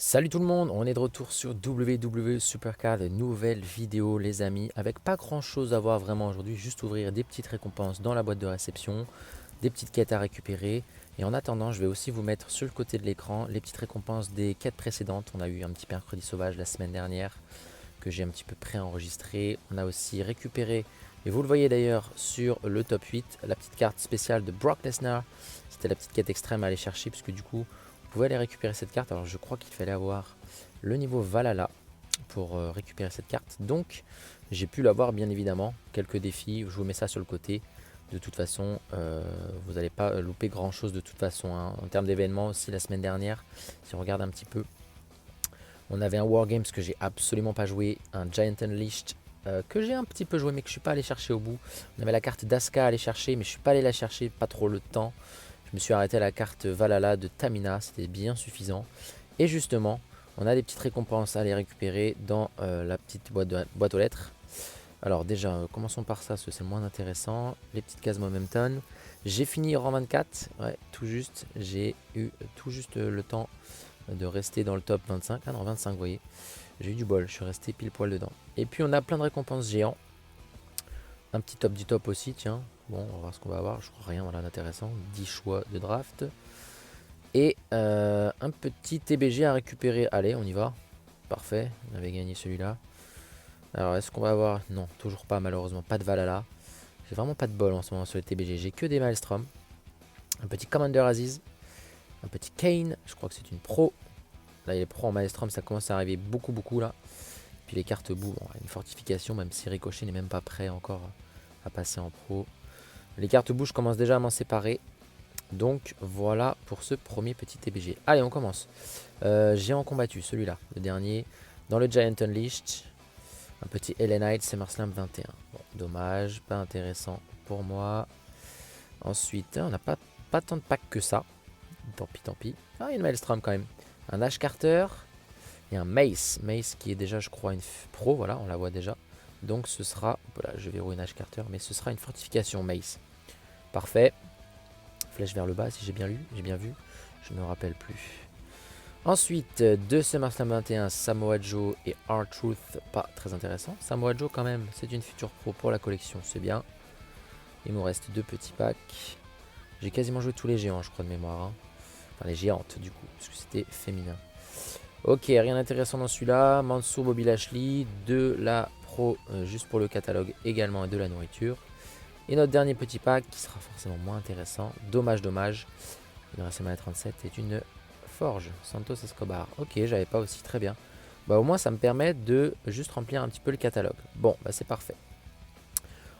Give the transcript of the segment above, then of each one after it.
Salut tout le monde, on est de retour sur WWE Supercard, nouvelle vidéo les amis, avec pas grand chose à voir vraiment aujourd'hui, juste ouvrir des petites récompenses dans la boîte de réception, des petites quêtes à récupérer, et en attendant je vais aussi vous mettre sur le côté de l'écran les petites récompenses des quêtes précédentes. On a eu un petit mercredi sauvage la semaine dernière que j'ai un petit peu préenregistré, on a aussi récupéré, et vous le voyez d'ailleurs sur le top 8, la petite carte spéciale de Brock Lesnar. C'était la petite quête extrême à aller chercher puisque du coup vous pouvez aller récupérer cette carte. Alors je crois qu'il fallait avoir le niveau Valhalla pour récupérer cette carte. Donc j'ai pu l'avoir bien évidemment. Quelques défis, je vous mets ça sur le côté. De toute façon, vous n'allez pas louper grand chose de toute façon, hein. En termes d'événements aussi la semaine dernière, si on regarde un petit peu, on avait un Wargames que j'ai absolument pas joué, un Giant Unleashed que j'ai un petit peu joué mais que je suis pas allé chercher au bout. On avait la carte d'Aska à aller chercher mais je suis pas allé la chercher, pas trop le temps. Je me suis arrêté à la carte Valhalla de Tamina, c'était bien suffisant. Et justement, on a des petites récompenses à aller récupérer dans la petite boîte aux lettres. Alors déjà, commençons par ça, c'est le moins intéressant. Les petites cases momentum. J'ai fini rang 24, ouais, tout juste. J'ai eu tout juste le temps de rester dans le top 25. Ah non, 25, vous voyez. J'ai eu du bol, je suis resté pile poil dedans. Et puis on a plein de récompenses géants. Un petit top du top aussi, tiens. Bon, on va voir ce qu'on va avoir. Je crois rien voilà, d'intéressant. 10 choix de draft. Et un petit TBG à récupérer. Allez, on y va. Parfait, on avait gagné celui-là. Alors, est-ce qu'on va avoir... Non, toujours pas, malheureusement. Pas de Valhalla. J'ai vraiment pas de bol en ce moment sur les TBG. J'ai que des Maelstrom. Un petit Commander Aziz. Un petit Kane. Je crois que c'est une pro. Là, il est pro en Maelstrom. Ça commence à arriver beaucoup là. Puis les cartes bout, bon, une fortification, même si Ricochet n'est même pas prêt encore à passer en pro. Les cartes bout, je commence déjà à m'en séparer. Donc voilà pour ce premier petit TBG. Allez, on commence. Géant combattu, celui-là, le dernier. Dans le Giant Unleashed, un petit Ellenite SummerSlam 21. Bon, dommage, pas intéressant pour moi. Ensuite, on n'a pas tant de packs que ça. Tant pis, tant pis. Ah, il y a une Maelstrom quand même. Un Ash Carter et un Mace. Mace qui est déjà, je crois, une pro. Voilà, on la voit déjà. Donc ce sera, voilà, je verrouille une Ash Carter, mais ce sera une fortification Mace. Parfait. Flèche vers le bas si j'ai bien lu, j'ai bien vu. Je ne me rappelle plus. Ensuite, de SummerSlam 21, Samoa Joe et R-Truth, pas très intéressant. Samoa Joe quand même, c'est une future pro pour la collection, c'est bien. Il nous reste deux petits packs. J'ai quasiment joué tous les géants, je crois, de mémoire, hein. Enfin, les géantes, du coup, parce que c'était féminin. Ok, rien d'intéressant dans celui-là. Mansour Bobby Lashley, de la pro, juste pour le catalogue également, et de la nourriture. Et notre dernier petit pack, qui sera forcément moins intéressant, dommage, il nous reste à 37, est une Forge, Santos Escobar. Ok, j'avais pas aussi, très bien. Bah au moins ça me permet de juste remplir un petit peu le catalogue. Bon, bah c'est parfait.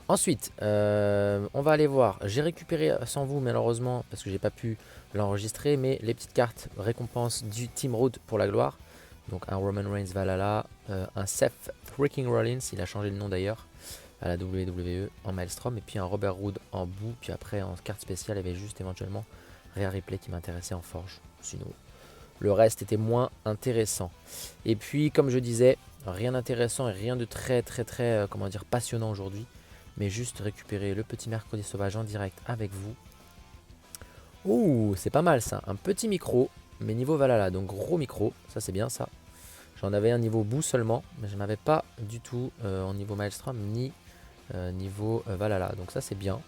Ensuite, on va aller voir. J'ai récupéré sans vous malheureusement parce que j'ai pas pu l'enregistrer, mais les petites cartes récompenses du Team Road pour la gloire. Donc un Roman Reigns Valhalla, un Seth Freaking Rollins, il a changé de nom d'ailleurs à la WWE en Maelstrom, et puis un Robert Roode en bout, puis après en carte spéciale il y avait juste éventuellement Rhea Ripley qui m'intéressait en forge. Sinon le reste était moins intéressant. Et puis comme je disais, rien d'intéressant et rien de très comment dire passionnant aujourd'hui, mais juste récupérer le petit mercredi sauvage en direct avec vous. Ouh, c'est pas mal ça, un petit micro, mais niveau Valhalla, donc gros micro, ça c'est bien ça. J'en avais un niveau bout seulement, mais je n'avais pas du tout en niveau Maelstrom ni niveau Valhalla, donc ça c'est bien,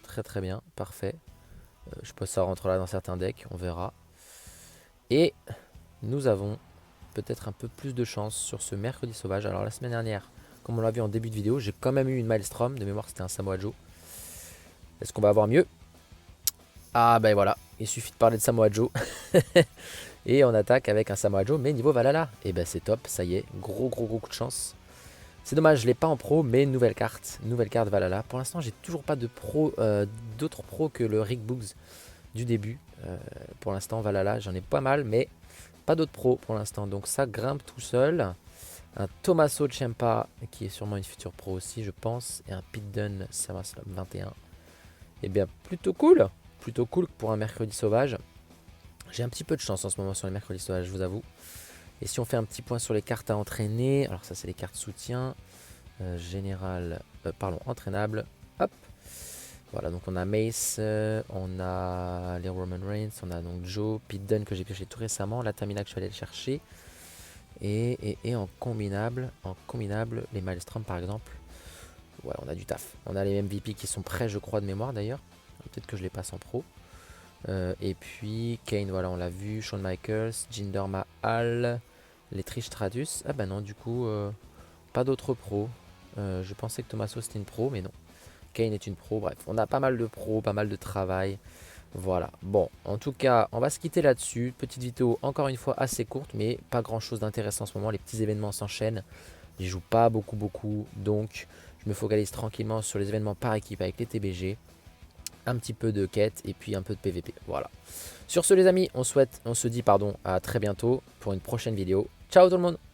très bien, parfait. Je suppose ça rentre là dans certains decks, on verra. Et nous avons peut-être un peu plus de chance sur ce mercredi sauvage. Alors la semaine dernière, comme on l'a vu en début de vidéo, j'ai quand même eu une Maelstrom, de mémoire c'était un Samoa Joe. Est-ce qu'on va avoir mieux? Ah ben voilà, il suffit de parler de Samoa Joe. Et on attaque avec un Samoa Joe, mais niveau Valhalla. Et ben c'est top, ça y est, gros coup de chance. C'est dommage, je l'ai pas en pro, mais nouvelle carte Valhalla. Pour l'instant, j'ai toujours pas de pro, d'autres pros que le Rick Boogs du début. Pour l'instant, Valhalla, j'en ai pas mal, mais pas d'autres pros pour l'instant. Donc ça grimpe tout seul. Un Tommaso Ciampa, qui est sûrement une future pro aussi, je pense. Et un Pete Dunne SummerSlam 21. Et bien, plutôt cool. Plutôt cool pour un mercredi sauvage. J'ai un petit peu de chance en ce moment sur les mercredis sauvages, je vous avoue. Et si on fait un petit point sur les cartes à entraîner, alors ça c'est les cartes soutien, général, pardon, entraînable, hop. Voilà, donc on a Mace, on a les Roman Reigns, on a donc Joe, Pete Dunne que j'ai pioché tout récemment, la Tamina que je suis allé le chercher. Et en combinable, les Maelstrom par exemple. Ouais, on a du taf. On a les MVP qui sont prêts, je crois, de mémoire d'ailleurs. Peut-être que je les passe en pro. Et puis Kane, voilà, on l'a vu. Shawn Michaels, Jinder Mahal, les Trish Stratus. Ah bah non, du coup, pas d'autres pros. Je pensais que Tommaso c'était une pro, mais non. Kane est une pro. Bref, on a pas mal de pros, pas mal de travail. Voilà. Bon, en tout cas, on va se quitter là-dessus. Petite vidéo, encore une fois, assez courte, mais pas grand-chose d'intéressant en ce moment. Les petits événements s'enchaînent. J'y joue pas beaucoup, donc je me focalise tranquillement sur les événements par équipe avec les TBG. Un petit peu de quête et puis un peu de PVP. Voilà. Sur ce les amis, on se dit à très bientôt pour une prochaine vidéo. Ciao tout le monde!